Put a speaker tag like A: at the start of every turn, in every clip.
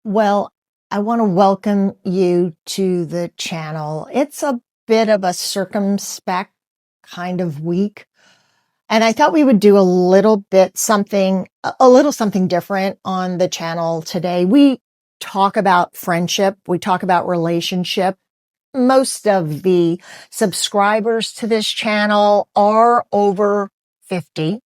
A: Well, I want to welcome you to the channel. It's a bit of a circumspect kind of week, and I thought we would do a little something different on the channel today. We talk about friendship. We talk about relationship. Most of the subscribers to this channel are over 50.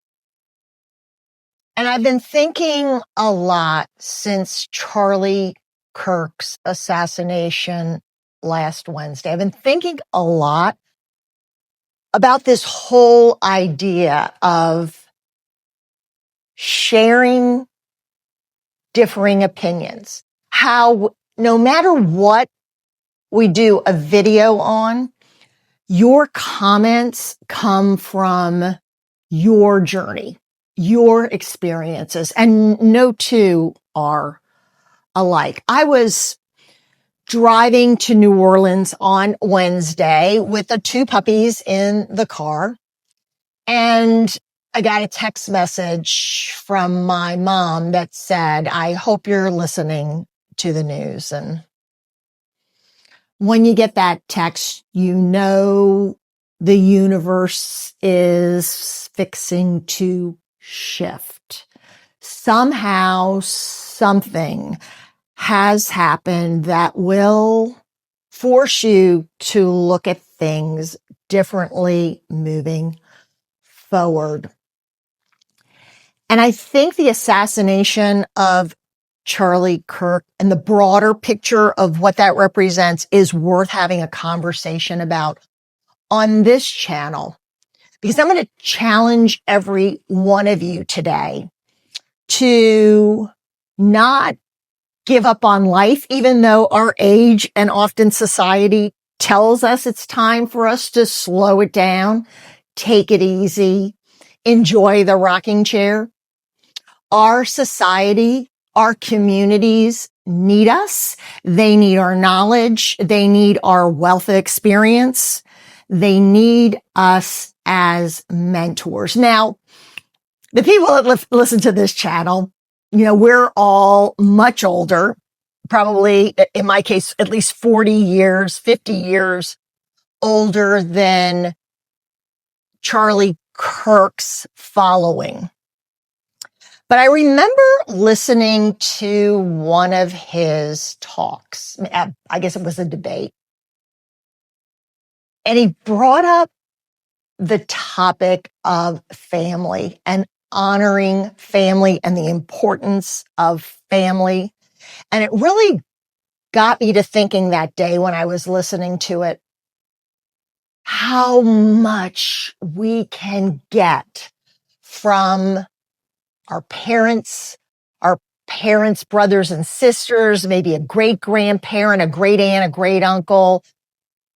A: And I've been thinking a lot since Charlie Kirk's assassination last Wednesday. I've been thinking a lot about this whole idea of sharing differing opinions. How no matter what we do a video on, your comments come from your journey, your experiences, and no two are alike. I was driving to New Orleans on Wednesday with the two puppies in the car, and I got a text message from my mom that said, "I hope you're listening to the news." And when you get that text, you know the universe is fixing to shift. Somehow, something has happened that will force you to look at things differently moving forward. And I think the assassination of Charlie Kirk and the broader picture of what that represents is worth having a conversation about on this channel, because I'm going to challenge every one of you today to not give up on life, even though our age and often society tells us it's time for us to slow it down, take it easy, enjoy the rocking chair. Our society, our communities need us. They need our knowledge. They need our wealth of experience. They need us as mentors. Now, the people that listen to this channel, we're all much older, probably in my case, at least 40 years, 50 years older than Charlie Kirk's following. But I remember listening to one of his talks. I guess it was a debate. And he brought up the topic of family and honoring family and the importance of family. And it really got me to thinking that day when I was listening to it, how much we can get from our parents, brothers and sisters, maybe a great grandparent, a great aunt, a great uncle,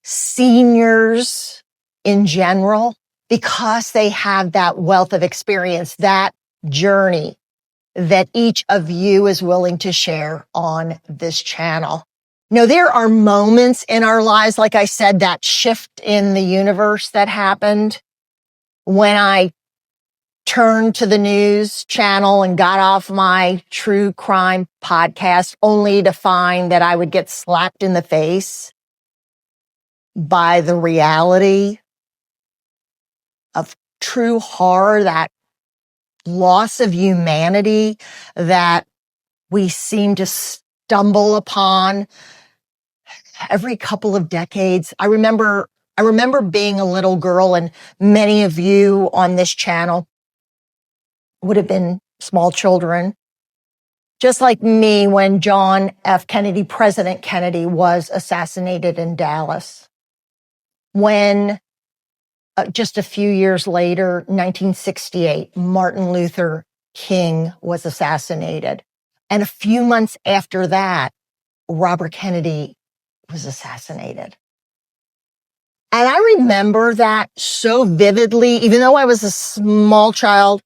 A: seniors in general, because they have that wealth of experience, that journey that each of you is willing to share on this channel. There are moments in our lives, like I said, that shift in the universe that happened when I turned to the news channel and got off my true crime podcast, only to find that I would get slapped in the face by the reality of true horror, that loss of humanity that we seem to stumble upon every couple of decades. I remember being a little girl, and many of you on this channel would have been small children, just like me, when John F. Kennedy, President Kennedy, was assassinated in Dallas. When just a few years later, 1968, Martin Luther King was assassinated. And a few months after that, Robert Kennedy was assassinated. And I remember that so vividly, even though I was a small child,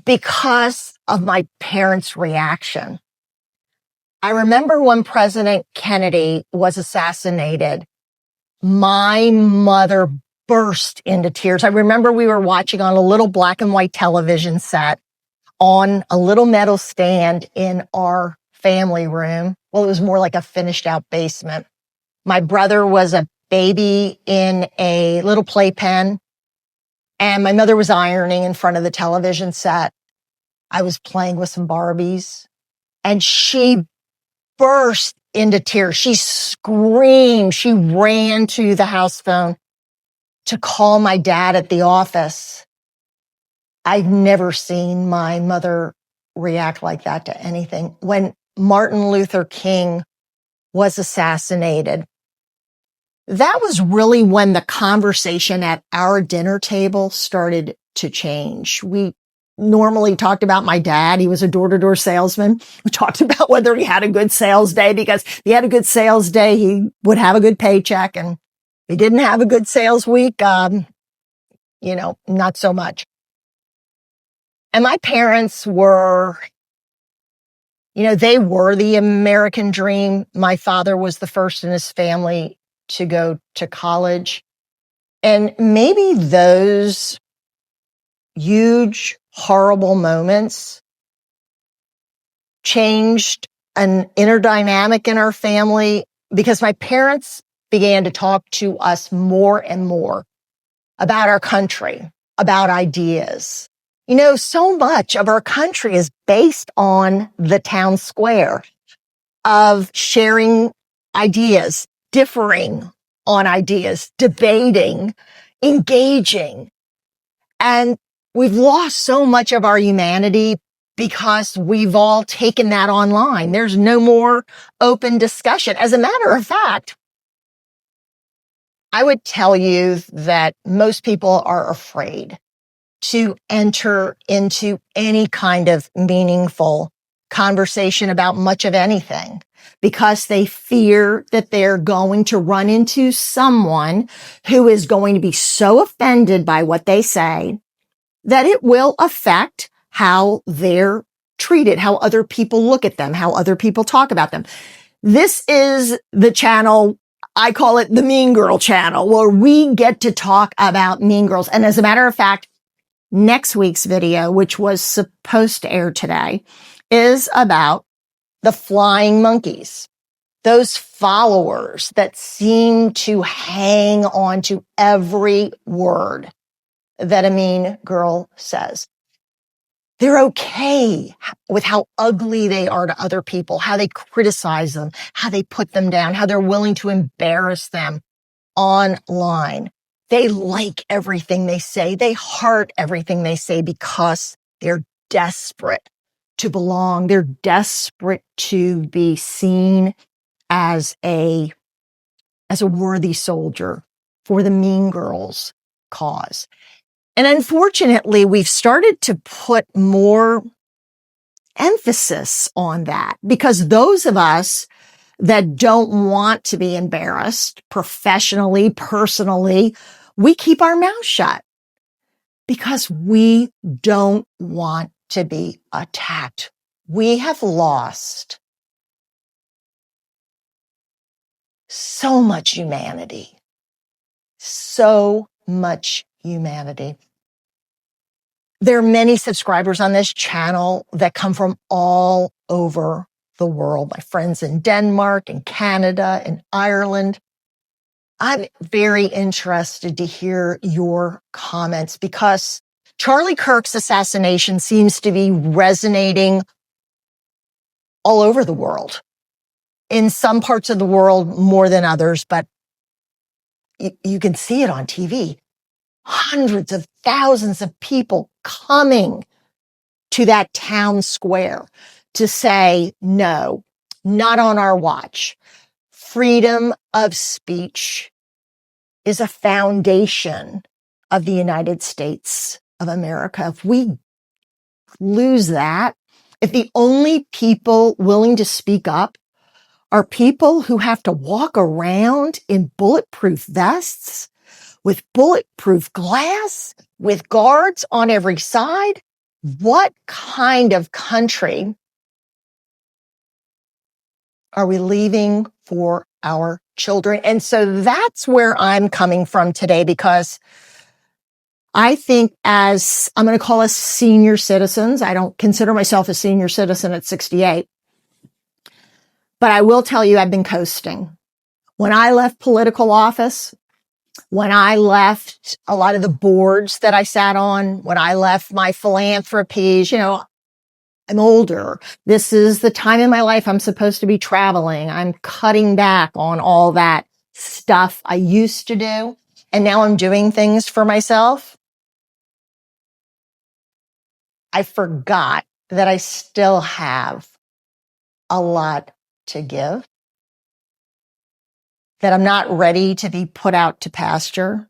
A: because of my parents' reaction. I remember when President Kennedy was assassinated, my mother burst into tears. I remember we were watching on a little black and white television set on a little metal stand in our family room. Well, it was more like a finished out basement. My brother was a baby in a little playpen, and my mother was ironing in front of the television set. I was playing with some Barbies, and she burst into tears. She screamed. She ran to the house phone to call my dad at the office. I've never seen my mother react like that to anything. When Martin Luther King was assassinated, that was really when the conversation at our dinner table started to change. We normally talked about my dad. He was a door-to-door salesman. We talked about whether he had a good sales day, because if he had a good sales day, he would have a good paycheck. And if he didn't have a good sales week, not so much. And my parents were, they were the American dream. My father was the first in his family to go to college. And maybe those huge, horrible moments changed an inner dynamic in our family, because my parents began to talk to us more and more about our country, about ideas. So much of our country is based on the town square of sharing ideas, differing on ideas, debating, engaging. And we've lost so much of our humanity because we've all taken that online. There's no more open discussion. As a matter of fact, I would tell you that most people are afraid to enter into any kind of meaningful conversation about much of anything, because they fear that they're going to run into someone who is going to be so offended by what they say that it will affect how they're treated, how other people look at them, how other people talk about them. This is the channel, I call it the Mean Girl channel, where we get to talk about mean girls. And as a matter of fact, next week's video, which was supposed to air today, is about the flying monkeys, those followers that seem to hang on to every word that a mean girl says. They're okay with how ugly they are to other people, how they criticize them, how they put them down, how they're willing to embarrass them online. They like everything they say. They heart everything they say because they're desperate to belong. They're desperate to be seen as a worthy soldier for the mean girls cause. And unfortunately, we've started to put more emphasis on that, because those of us that don't want to be embarrassed professionally, personally, we keep our mouth shut because we don't want to be attacked. We have lost so much humanity. So much humanity. There are many subscribers on this channel that come from all over the world. My friends in Denmark and Canada and Ireland. I'm very interested to hear your comments, because Charlie Kirk's assassination seems to be resonating all over the world. In some parts of the world more than others, but you can see it on TV. Hundreds of thousands of people coming to that town square to say, no, not on our watch. Freedom of speech is a foundation of the United States of America. If we lose that, if the only people willing to speak up are people who have to walk around in bulletproof vests, with bulletproof glass, with guards on every side, what kind of country are we leaving for our children? And so that's where I'm coming from today, because I think, as I'm going to call us senior citizens, I don't consider myself a senior citizen at 68, But I will tell you, I've been coasting. When I left political office, when I left a lot of the boards that I sat on, when I left my philanthropies, I'm older. This is the time in my life I'm supposed to be traveling. I'm cutting back on all that stuff I used to do. And now I'm doing things for myself. I forgot that I still have a lot to give, that I'm not ready to be put out to pasture.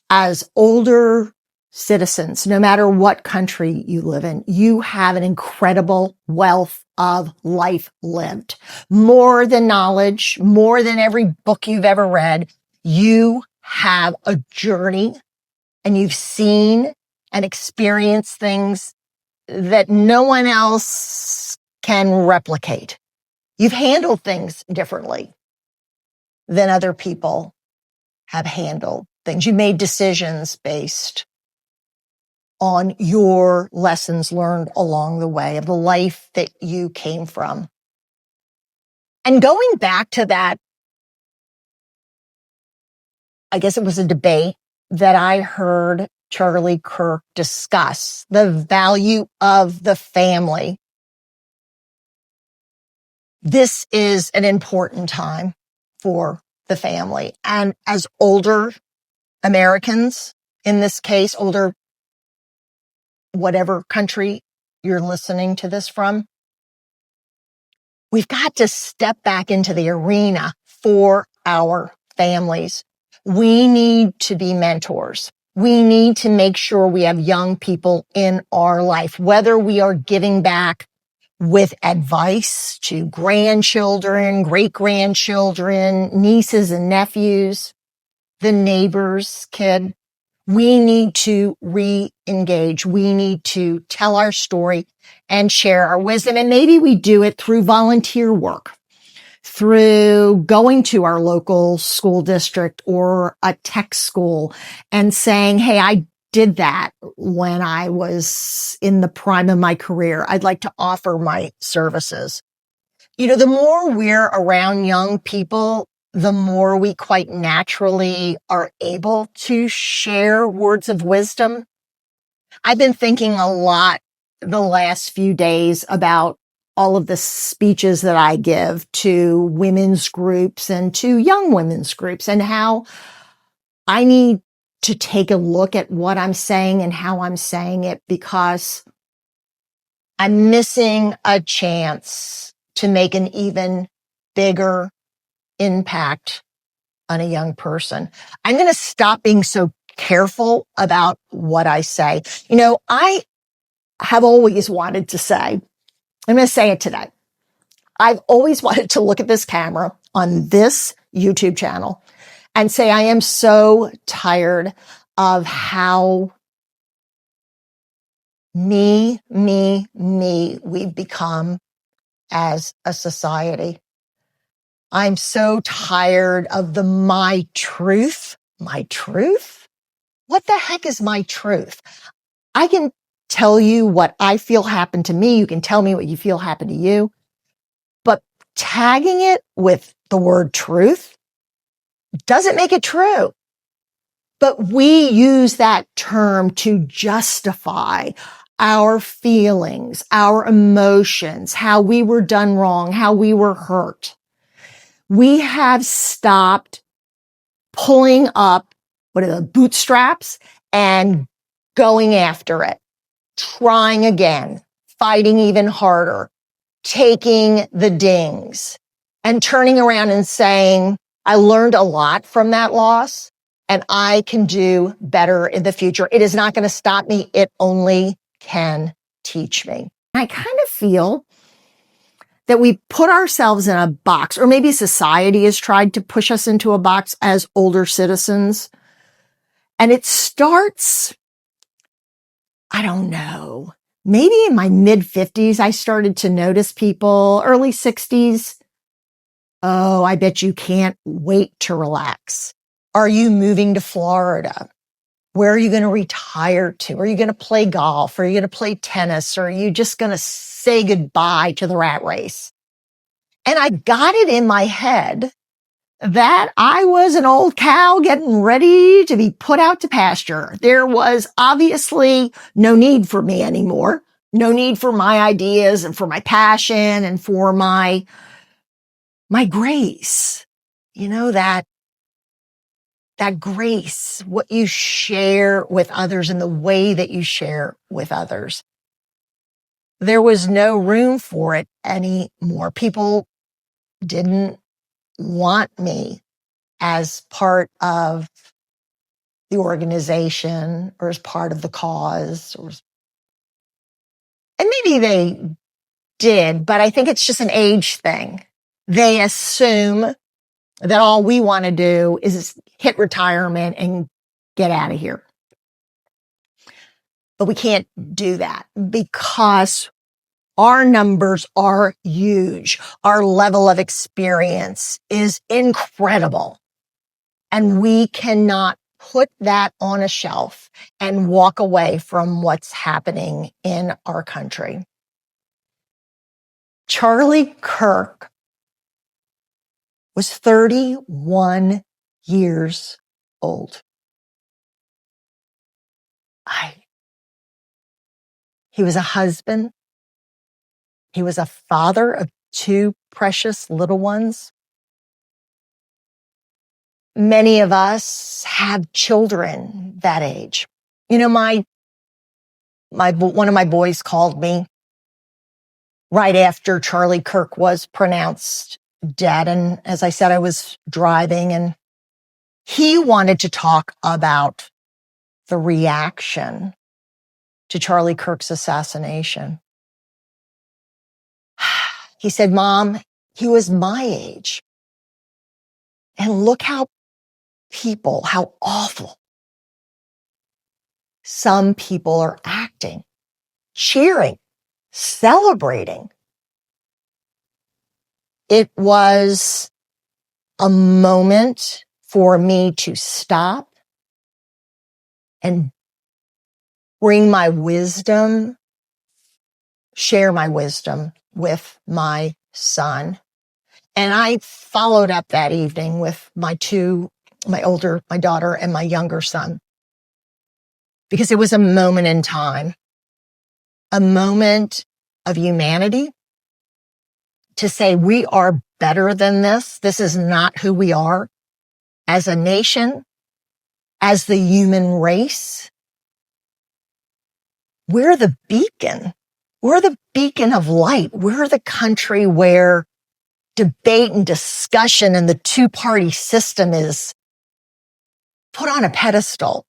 A: As older citizens, no matter what country you live in, you have an incredible wealth of life lived. More than knowledge, more than every book you've ever read. You have a journey and you've seen and experienced things that no one else can replicate. You've handled things differently than other people have handled things. You made decisions based on your lessons learned along the way of the life that you came from. And going back to that, I guess it was a debate that I heard Charlie Kirk discuss, the value of the family. This is an important time for the family. And as older Americans, in this case, older, whatever country you're listening to this from, we've got to step back into the arena for our families. We need to be mentors. We need to make sure we have young people in our life, whether we are giving back with advice to grandchildren, great-grandchildren, nieces and nephews, the neighbor's kid. We need to re-engage. We need to tell our story and share our wisdom. And maybe we do it through volunteer work, through going to our local school district or a tech school and saying, hey, I did that when I was in the prime of my career. I'd like to offer my services. The more we're around young people, the more we quite naturally are able to share words of wisdom. I've been thinking a lot the last few days about all of the speeches that I give to women's groups and to young women's groups and how I need to take a look at what I'm saying and how I'm saying it, because I'm missing a chance to make an even bigger impact on a young person. I'm going to stop being so careful about what I say. I have always wanted to say, I'm going to say it today. I've always wanted to look at this camera on this YouTube channel and say, I am so tired of how me, we've become as a society. I'm so tired of the my truth. My truth? What the heck is my truth? I can tell you what I feel happened to me. You can tell me what you feel happened to you. But tagging it with the word truth doesn't make it true. But we use that term to justify our feelings, our emotions, how we were done wrong, how we were hurt. We have stopped pulling up, the bootstraps and going after it, trying again, fighting even harder, taking the dings and turning around and saying, I learned a lot from that loss and I can do better in the future. It is not going to stop me. It only can teach me. I kind of feel that we put ourselves in a box, or maybe society has tried to push us into a box as older citizens. And it starts, I don't know, maybe in my mid-50s, I started to notice people, early 60s. Oh, I bet you can't wait to relax. Are you moving to Florida? Where are you going to retire to? Are you going to play golf? Are you going to play tennis? Or are you just going to say goodbye to the rat race? And I got it in my head that I was an old cow getting ready to be put out to pasture. There was obviously no need for me anymore. No need for my ideas and for my passion and for my grace. That grace, what you share with others and the way that you share with others. There was no room for it anymore. People didn't want me as part of the organization or as part of the cause, and maybe they did, but I think it's just an age thing. They assume that all we want to do is hit retirement and get out of here. But we can't do that because our numbers are huge. Our level of experience is incredible. And we cannot put that on a shelf and walk away from what's happening in our country. Charlie Kirk was 31 years old. He was a husband. He was a father of 2 precious little ones. Many of us have children that age. One of my boys called me right after Charlie Kirk was pronounced dead. And as I said, I was driving and he wanted to talk about the reaction to Charlie Kirk's assassination. He said, "Mom, he was my age. And look how awful some people are acting, cheering, celebrating." It was a moment for me to stop and bring my wisdom, share my wisdom with my son. And I followed up that evening with my daughter and my younger son, because it was a moment in time, a moment of humanity to say we are better than this. This is not who we are as a nation, as the human race. We're the beacon. We're the beacon of light. We're the country where debate and discussion and the 2-party system is put on a pedestal.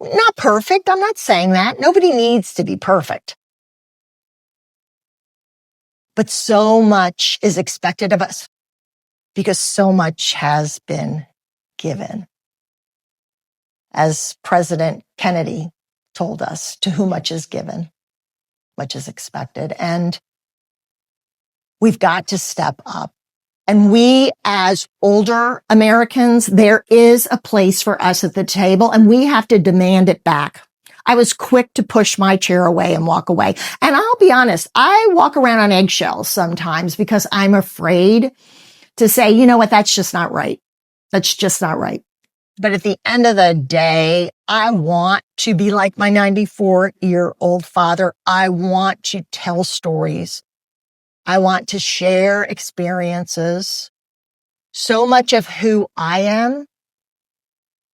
A: Not perfect. I'm not saying that. Nobody needs to be perfect. But so much is expected of us because so much has been given. As President Kennedy told us, to whom much is given, much is expected. And we've got to step up. And we, as older Americans, there is a place for us at the table, and we have to demand it back. I was quick to push my chair away and walk away. And I'll be honest, I walk around on eggshells sometimes because I'm afraid to say, you know what, that's just not right. That's just not right. But at the end of the day, I want to be like my 94-year-old father. I want to tell stories. I want to share experiences. So much of who I am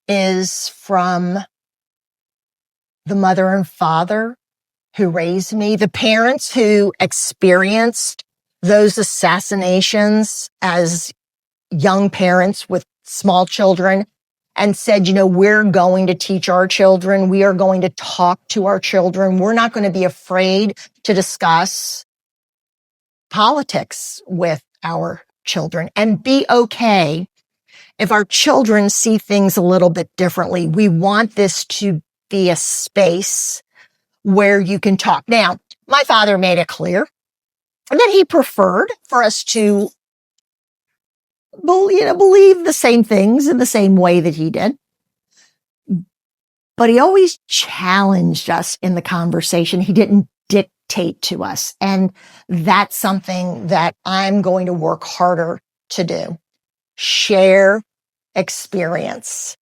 A: is from the mother and father who raised me, the parents who experienced those assassinations as young parents with small children and said, we're going to teach our children. We are going to talk to our children. We're not going to be afraid to discuss politics with our children and be okay if our children see things a little bit differently. We want this to be a space where you can talk. Now, my father made it clear that he preferred for us to believe the same things in the same way that he did. But he always challenged us in the conversation. He didn't dictate dictate to us. And that's something that I'm going to work harder to do. Share experience.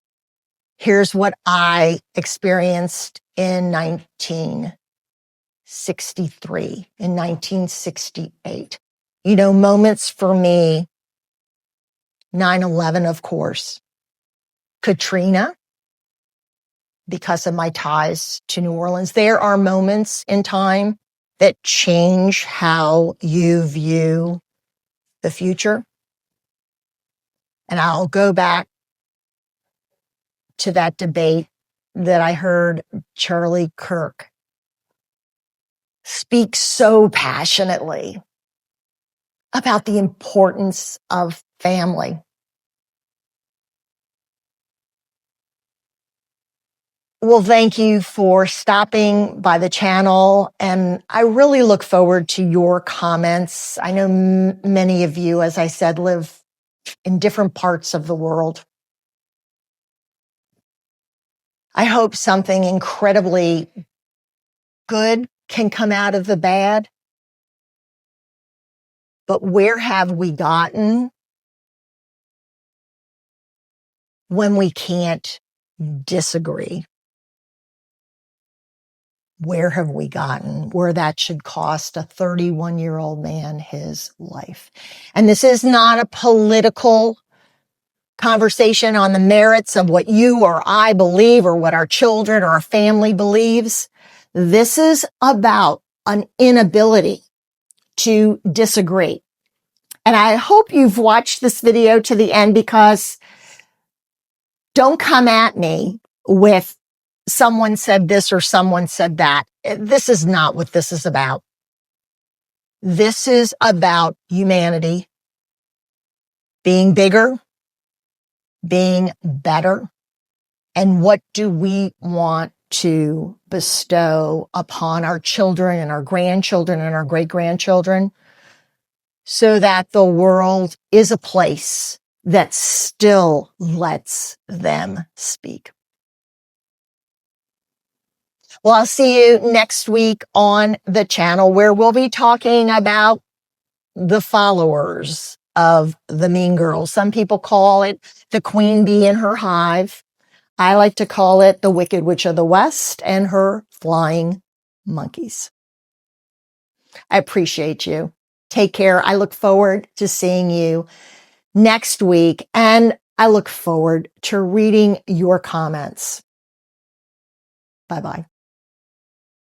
A: Here's what I experienced in 1963, in 1968. Moments for me, 9/11, of course, Katrina, because of my ties to New Orleans. There are moments in time that change how you view the future. And I'll go back to that debate that I heard Charlie Kirk speak so passionately about the importance of family. Well, thank you for stopping by the channel, and I really look forward to your comments. I know many of you, as I said, live in different parts of the world. I hope something incredibly good can come out of the bad. But where have we gotten when we can't disagree? Where have we gotten where that should cost a 31-year-old man his life? And this is not a political conversation on the merits of what you or I believe or what our children or our family believes. This is about an inability to disagree. And I hope you've watched this video to the end, because don't come at me with someone said this or someone said that. This is not what this is about. This is about humanity being bigger, being better. And what do we want to bestow upon our children and our grandchildren and our great-grandchildren, so that the world is a place that still lets them speak. Well, I'll see you next week on the channel, where we'll be talking about the followers of the mean girl. Some people call it the queen bee in her hive. I like to call it the Wicked Witch of the West and her flying monkeys. I appreciate you. Take care. I look forward to seeing you next week, and I look forward to reading your comments. Bye-bye.